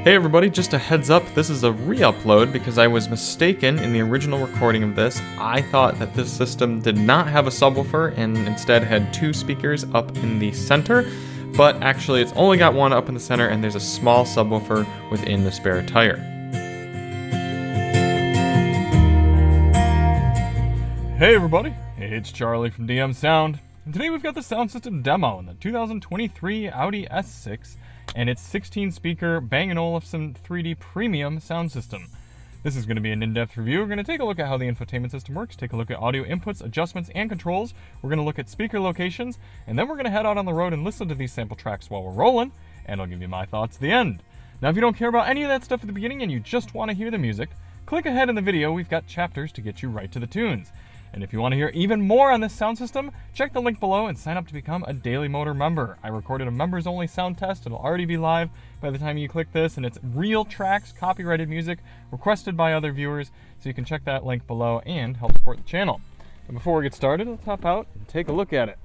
Hey everybody, just a heads up, this is a re-upload because I was mistaken in the original recording of this. I thought that this system did not have a subwoofer and instead had two speakers up in the center, but actually it's only got one up in the center and there's a small subwoofer within the spare tire. Hey everybody, it's Charlie from DM Sound, and today we've got the sound system demo in the 2023 Audi A6 and its 16-speaker Bang & Olufsen 3D Premium sound system. This is going to be an in-depth review. We're going to take a look at how the infotainment system works, take a look at audio inputs, adjustments, and controls. We're going to look at speaker locations, and then we're going to head out on the road and listen to these sample tracks while we're rolling, and I'll give you my thoughts at the end. Now, if you don't care about any of that stuff at the beginning and you just want to hear the music, click ahead in the video. We've got chapters to get you right to the tunes. And if you want to hear even more on this sound system, check the link below and sign up to become a Daily Motor member. I recorded a members-only sound test. It'll already be live by the time you click this, and it's real tracks, copyrighted music, requested by other viewers, so you can check that link below and help support the channel. And before we get started, let's hop out and take a look at it.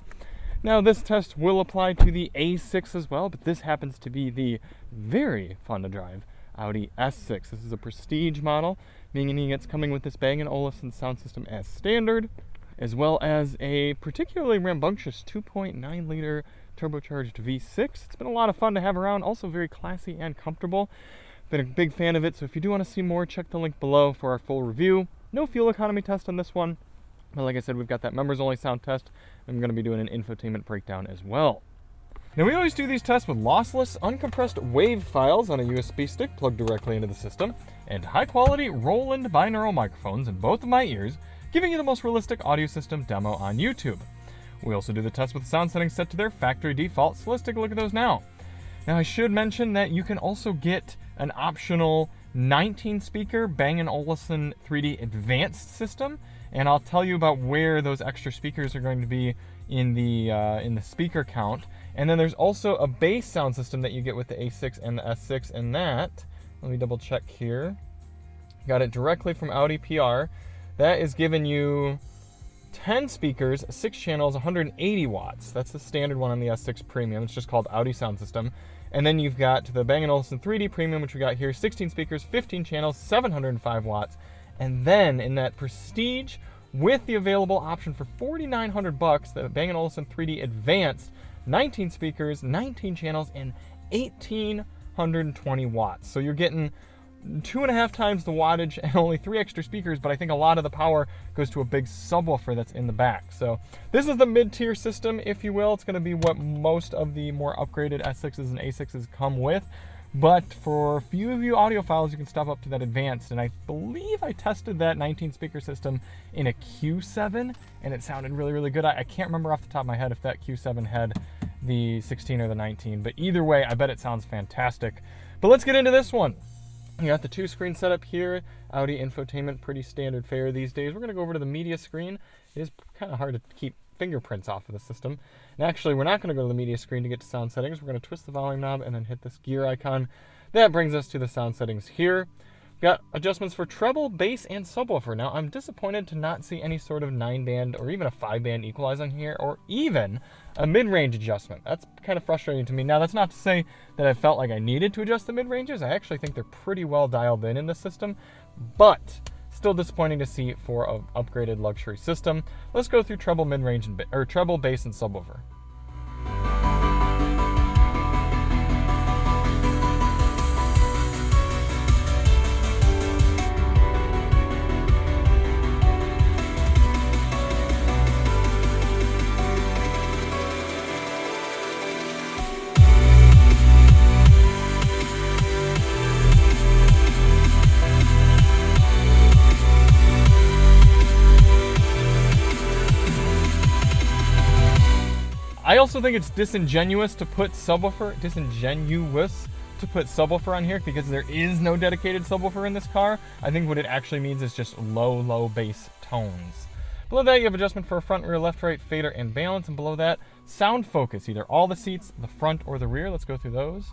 Now, this test will apply to the A6 as well, but this happens to be the very fun to drive Audi A6. This is a prestige model, meaning it's coming with this Bang & Olufsen sound system as standard, as well as a particularly rambunctious 2.9 liter turbocharged V6. It's been a lot of fun to have around, also very classy and comfortable. Been a big fan of it, so if you do want to see more, check the link below for our full review. No fuel economy test on this one, but like I said, we've got that members only sound test. I'm going to be doing an infotainment breakdown as well. Now, we always do these tests with lossless, uncompressed WAV files on a USB stick plugged directly into the system, and high-quality Roland binaural microphones in both of my ears, giving you the most realistic audio system demo on YouTube. We also do the test with the sound settings set to their factory default, so let's take a look at those now. Now, I should mention that you can also get an optional 19-speaker Bang & Olufsen 3D Advanced system, and I'll tell you about where those extra speakers are going to be in the speaker count. And then there's also a bass sound system that you get with the A6 and the S6, and that, let me double check here, got it directly from Audi PR. That is giving you 10 speakers, 6 channels, 180 watts. That's the standard one on the S6 Premium. It's just called Audi Sound System. And then you've got the Bang & Olufsen 3D Premium, which we got here, 16 speakers, 15 channels, 705 watts. And then in that Prestige, with the available option for $4,900, the Bang & Olufsen 3D Advanced, 19 speakers, 19 channels, and 1,820 watts. So you're getting 2.5 times the wattage and only 3 extra speakers, but I think a lot of the power goes to a big subwoofer that's in the back. So this is the mid-tier system, if you will. It's going to be what most of the more upgraded S6s and A6s come with. But for a few of you audiophiles, you can step up to that advanced. And I believe I tested that 19-speaker system in a Q7, and it sounded really, really good. I can't remember off the top of my head if that Q7 had the 16 or the 19. But either way, I bet it sounds fantastic. But let's get into this one. You got the 2-screen setup here. Audi Infotainment, pretty standard fare these days. We're going to go over to the media screen. It is kind of hard to keep fingerprints off of the system. And actually, we're not going to go to the media screen to get to sound settings. We're going to twist the volume knob and then hit this gear icon. That brings us to the sound settings here. We've got adjustments for treble, bass, and subwoofer. Now, I'm disappointed to not see any sort of 9-band or even a 5-band equalizer on here, or even a mid-range adjustment. That's kind of frustrating to me. Now, that's not to say that I felt like I needed to adjust the mid-ranges. I actually think they're pretty well dialed in this system, but still disappointing to see for an upgraded luxury system. Let's go through treble, mid-range, or treble, bass, and subwoofer. I also think it's disingenuous to put subwoofer on here because there is no dedicated subwoofer in this car. I think what it actually means is just low bass tones. Below that, you have adjustment for front, rear, left, right, fader, and balance. And below that, sound focus, either all the seats, the front, or the rear. Let's go through those.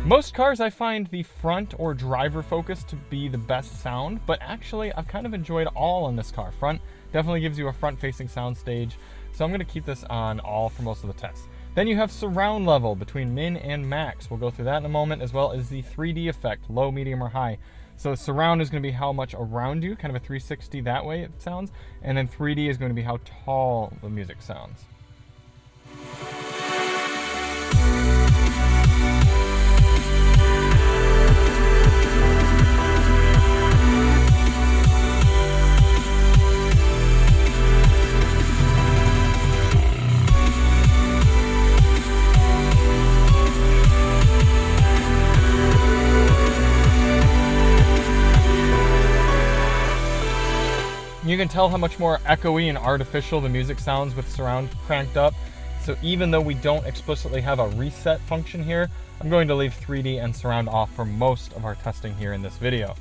Most cars I find the front or driver focus to be the best sound, but actually I've kind of enjoyed all in this car. Front definitely gives you a front-facing sound stage, so I'm going to keep this on all for most of the tests. Then you have surround level between min and max. We'll go through that in a moment, as well as the 3D effect, low, medium, or high. So surround is going to be how much around you, kind of a 360 that way it sounds, and then 3D is going to be how tall the music sounds. You can tell how much more echoey and artificial the music sounds with surround cranked up. So even though we don't explicitly have a reset function here, I'm going to leave 3D and surround off for most of our testing here in this video.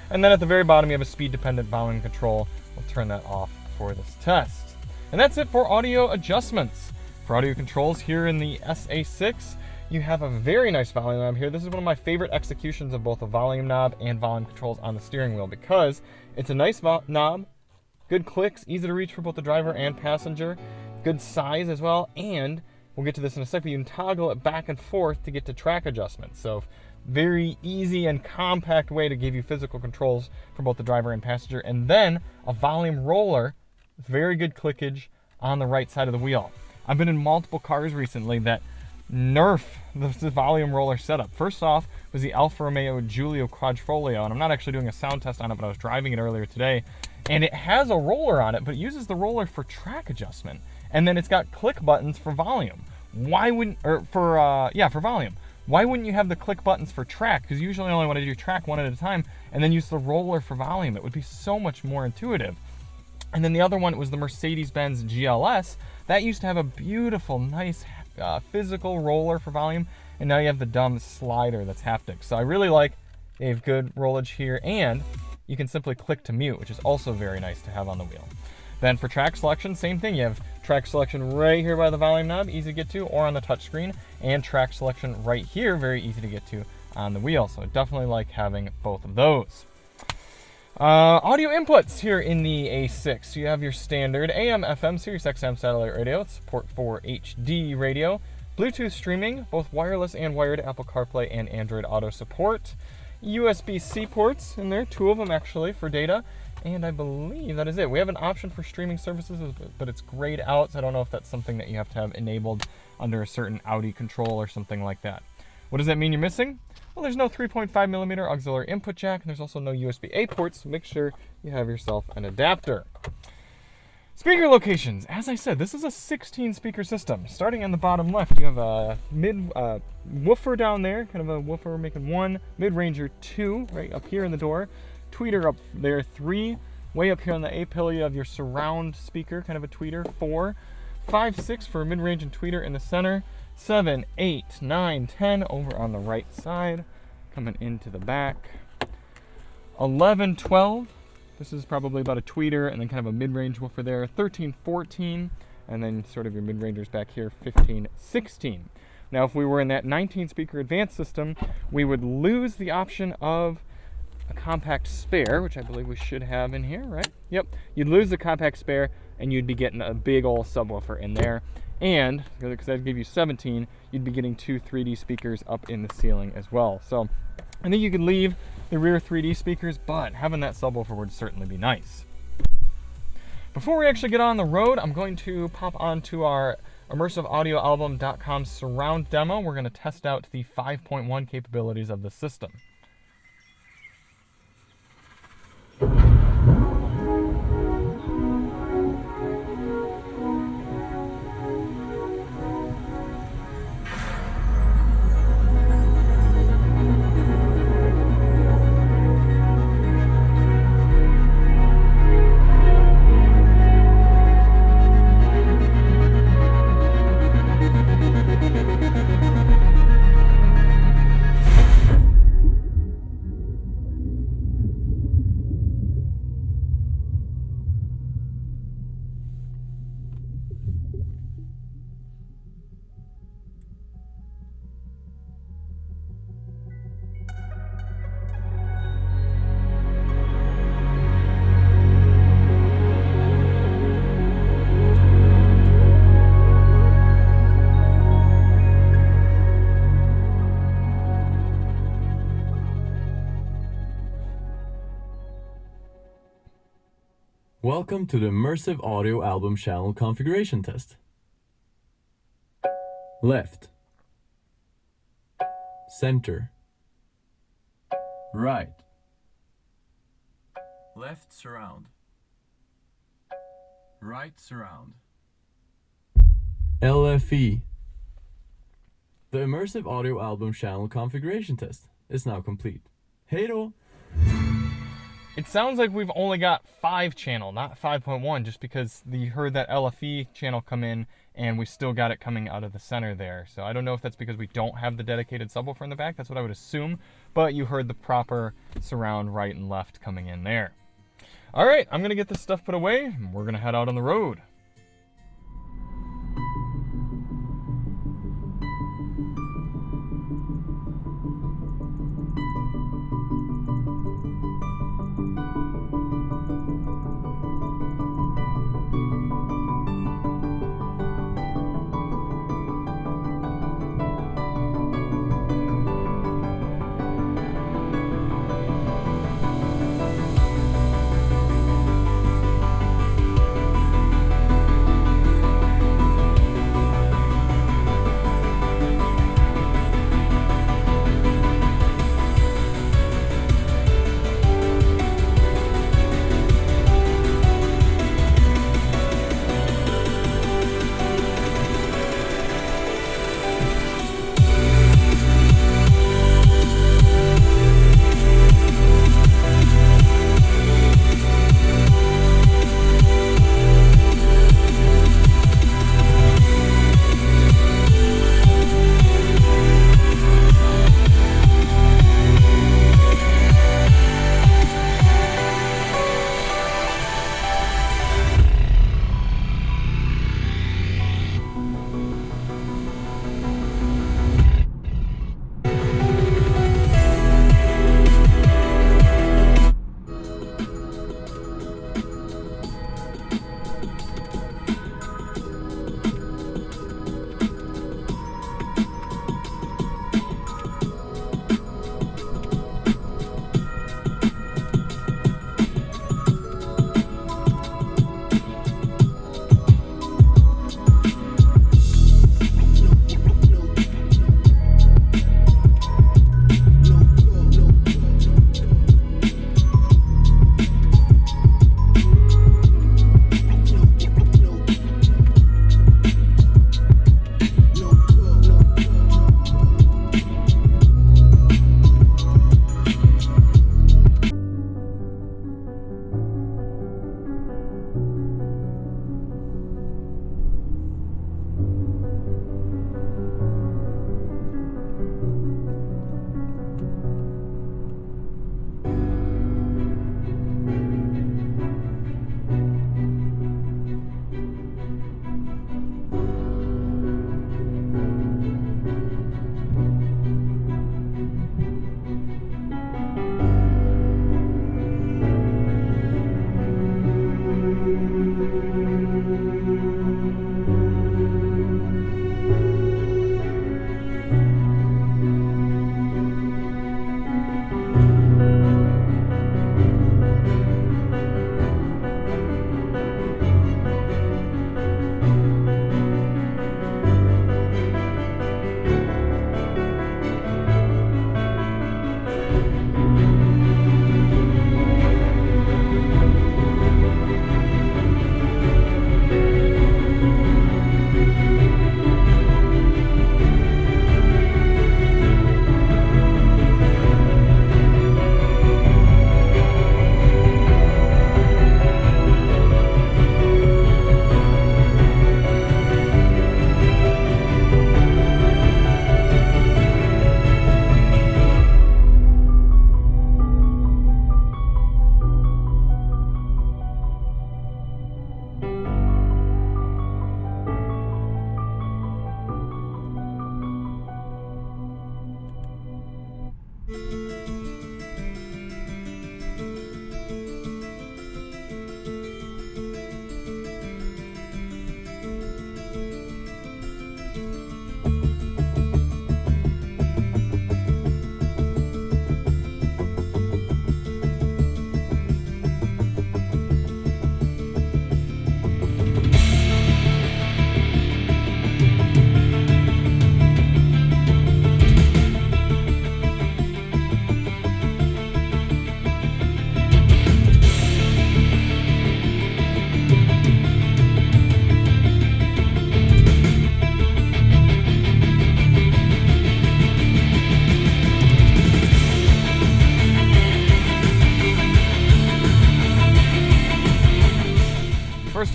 And then at the very bottom, you have a speed-dependent volume control. We'll turn that off for this test. And that's it for audio adjustments. For audio controls here in the SA6, you have a very nice volume knob here. This is one of my favorite executions of both a volume knob and volume controls on the steering wheel because it's a nice knob, good clicks, easy to reach for both the driver and passenger, good size as well, and we'll get to this in a second, you can toggle it back and forth to get to track adjustments. So very easy and compact way to give you physical controls for both the driver and passenger. And then a volume roller, very good clickage on the right side of the wheel. I've been in multiple cars recently that nerf the volume roller setup. First off was the Alfa Romeo Giulio Quadrifoglio, and I'm not actually doing a sound test on it, but I was driving it earlier today. And it has a roller on it, but it uses the roller for track adjustment. And then it's got click buttons for volume. Why wouldn't, for volume. Why wouldn't you have the click buttons for track? Because usually I only want to do track one at a time and then use the roller for volume. It would be so much more intuitive. And then the other one was the Mercedes-Benz GLS. That used to have a beautiful, nice physical roller for volume. And now you have the dumb slider that's haptic. So I really like, they have good rollage here, and you can simply click to mute, which is also very nice to have on the wheel. Then for track selection, same thing. You have track selection right here by the volume knob, easy to get to, or on the touchscreen, and track selection right here, very easy to get to on the wheel. So I definitely like having both of those. Audio inputs here in the A6. So you have your standard AM, FM, Sirius XM satellite radio, support for HD radio, Bluetooth streaming, both wireless and wired, Apple CarPlay and Android Auto support. USB-C ports in there, 2 of them actually for data, and I believe that is it. We have an option for streaming services, but it's grayed out, so I don't know if that's something that you have to have enabled under a certain Audi control or something like that. What does that mean you're missing? Well, there's no 3.5mm auxiliary input jack, and there's also no USB-A ports, so make sure you have yourself an adapter. Speaker locations. As I said, this is a 16-speaker system. Starting on the bottom left, you have a woofer down there, kind of a woofer making 1, mid-ranger 2, right up here in the door, tweeter up there 3, way up here on the A pillar you have your surround speaker, kind of a tweeter 4, 5, 6 for mid-range and tweeter in the center, 7, 8, 9, 10 over on the right side, coming into the back, 11, 12. This is probably about a tweeter and then kind of a mid-range woofer there. 13, 14, and then sort of your mid-rangers back here, 15, 16. Now, if we were in that 19-speaker advanced system, we would lose the option of a compact spare, which I believe we should have in here, right? Yep. You'd lose the compact spare, and you'd be getting a big old subwoofer in there. And, because that'd give you 17, you'd be getting 2 3D speakers up in the ceiling as well. So, I think you could leave the rear 3D speakers, but having that subwoofer would certainly be nice. Before we actually get on the road, I'm going to pop onto our immersiveaudioalbum.com surround demo. We're going to test out the 5.1 capabilities of the system. Welcome to the Immersive Audio Album Channel Configuration Test. Left. Center. Right. Left surround. Right surround. LFE. The Immersive Audio Album Channel Configuration Test is now complete. Hej då! It sounds like we've only got 5 channel, not 5.1, just because you heard that LFE channel come in and we still got it coming out of the center there. So I don't know if that's because we don't have the dedicated subwoofer in the back. That's what I would assume. But you heard the proper surround right and left coming in there. All right, I'm going to get this stuff put away and we're going to head out on the road.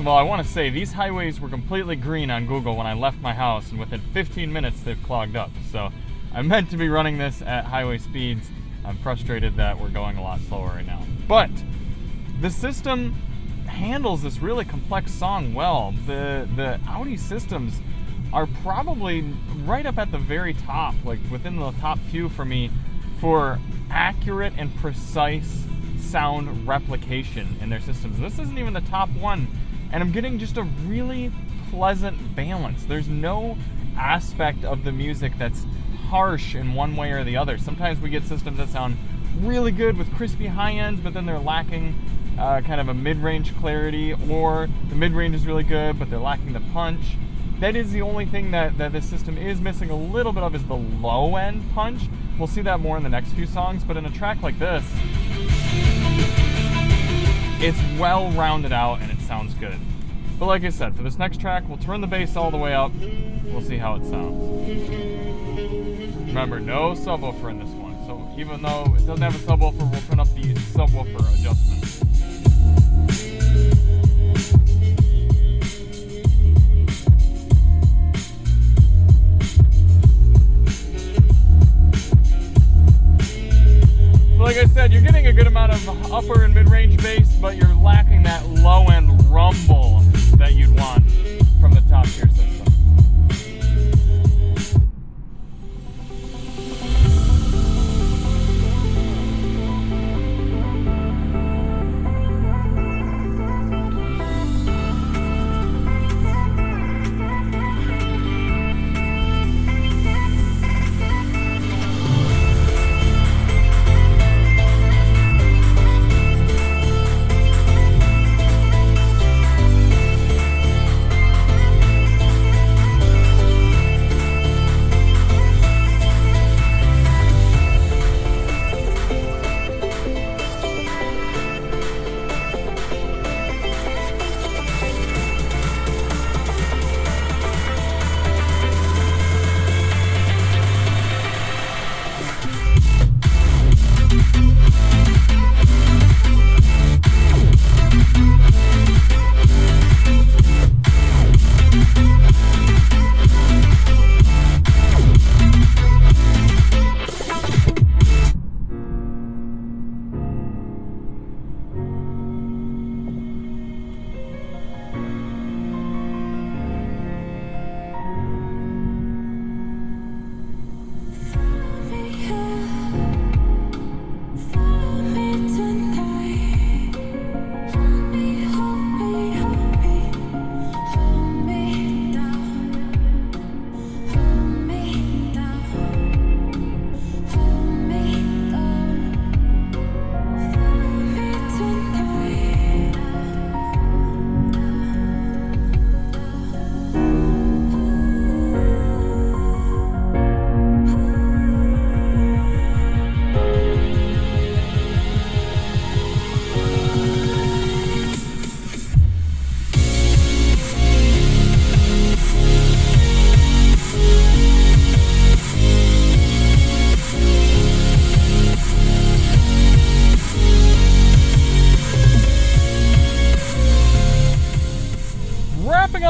First of all, I want to say these highways were completely green on Google when I left my house, and within 15 minutes they've clogged up. So I meant to be running this at highway speeds. I'm frustrated that we're going a lot slower right now. But the system handles this really complex song well. The Audi systems are probably right up at the very top, like within the top few for me, for accurate and precise sound replication in their systems. This isn't even the top one, and I'm getting just a really pleasant balance. There's no aspect of the music that's harsh in one way or the other. Sometimes we get systems that sound really good with crispy high ends, but then they're lacking kind of a mid-range clarity, or the mid-range is really good, but they're lacking the punch. That is the only thing that this system is missing a little bit of, is the low-end punch. We'll see that more in the next few songs, but in a track like this, it's well rounded out and it sounds good. But like I said, for this next track, we'll turn the bass all the way up. We'll see how it sounds. Remember, no subwoofer in this one. So even though it doesn't have a subwoofer, we'll turn up the subwoofer adjustment. Like I said, you're getting a good amount of upper and mid-range bass, but you're lacking that low-end rumble that you'd want from the top-tier system.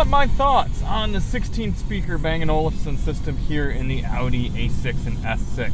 My thoughts on the 16 speaker Bang & Olufsen system here in the Audi A6 and S6.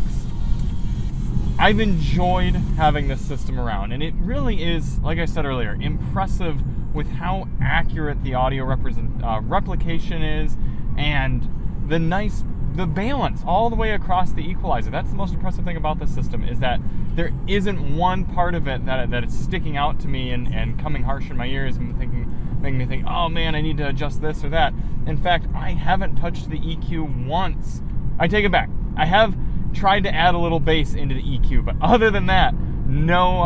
I've enjoyed having this system around, and it really is, like I said earlier, impressive with how accurate the audio replication is, and the balance all the way across the equalizer. That's the most impressive thing about this system, is that there isn't one part of it that is sticking out to me and coming harsh in my ears and making me think, oh man, I need to adjust this or that. In fact, I haven't touched the EQ once. I take it back. I have tried to add a little bass into the EQ, but other than that, no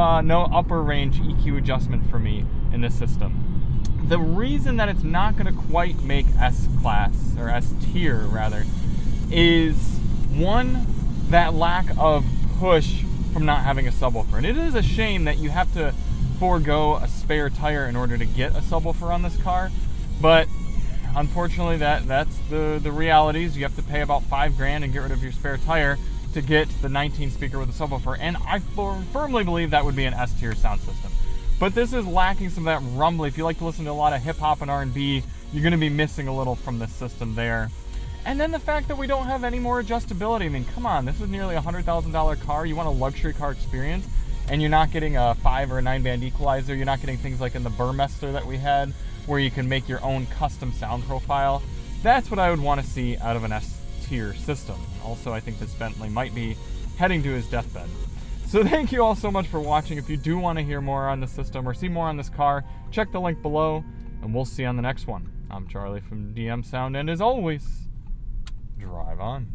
upper range EQ adjustment for me in this system. The reason that it's not going to quite make S-class, or S-tier rather, is one, that lack of push from not having a subwoofer. And it is a shame that you have to forego a spare tire in order to get a subwoofer on this car, but unfortunately that's the realities. You have to pay about $5,000 and get rid of your spare tire to get the 19 speaker with a subwoofer, and I firmly believe that would be an S-tier sound system. But this is lacking some of that rumbly. If you like to listen to a lot of hip hop and R&B, you're going to be missing a little from this system there. And then the fact that we don't have any more adjustability. I mean, come on, this is nearly a $100,000 car. You want a luxury car experience, and you're not getting a 5 or a 9 band equalizer. You're not getting things like in the Burmester that we had, where you can make your own custom sound profile. That's what I would want to see out of an S-tier system. Also, I think this Bentley might be heading to his deathbed. So thank you all so much for watching. If you do want to hear more on the system or see more on this car, check the link below, and we'll see you on the next one. I'm Charlie from DM Sound, and as always, drive on.